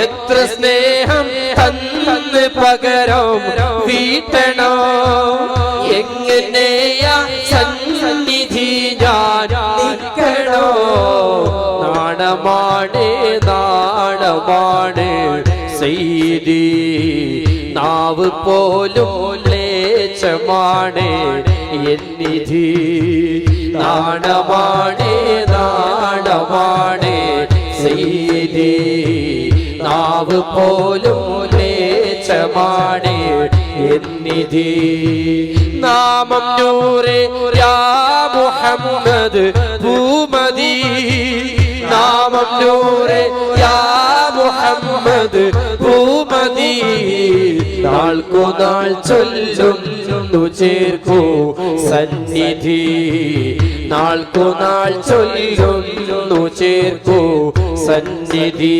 എത്ര സ്നേഹം തന്ന് പകരം വീട്ടണോ എങ്ങനെയാ സന്നിധി ഞാൻ നിൽക്കണോ നാണമാണ് നാണമാണ് സയ്യിദി നാവ് പോലും ലേച്ചമാണ് എന്നിധി നാണമാണ് നാണമാണ് സയ്യിദി നാവ് പോലും ലേച്ചമാണ് എന്നിധി നാമം നൂറേ യാ മുഹമ്മദ് ഭൂമതി നാമം നൂറേ യാ മുഹമ്മദ് ഭൂമതി നാൾക്കു നാൾ ചൊല്ലുന്നു ചേർക്കൂ സന്നിധി നാൾക്കു നാൾ ചൊല്ലുന്നു ചേർക്കൂ സന്നിധി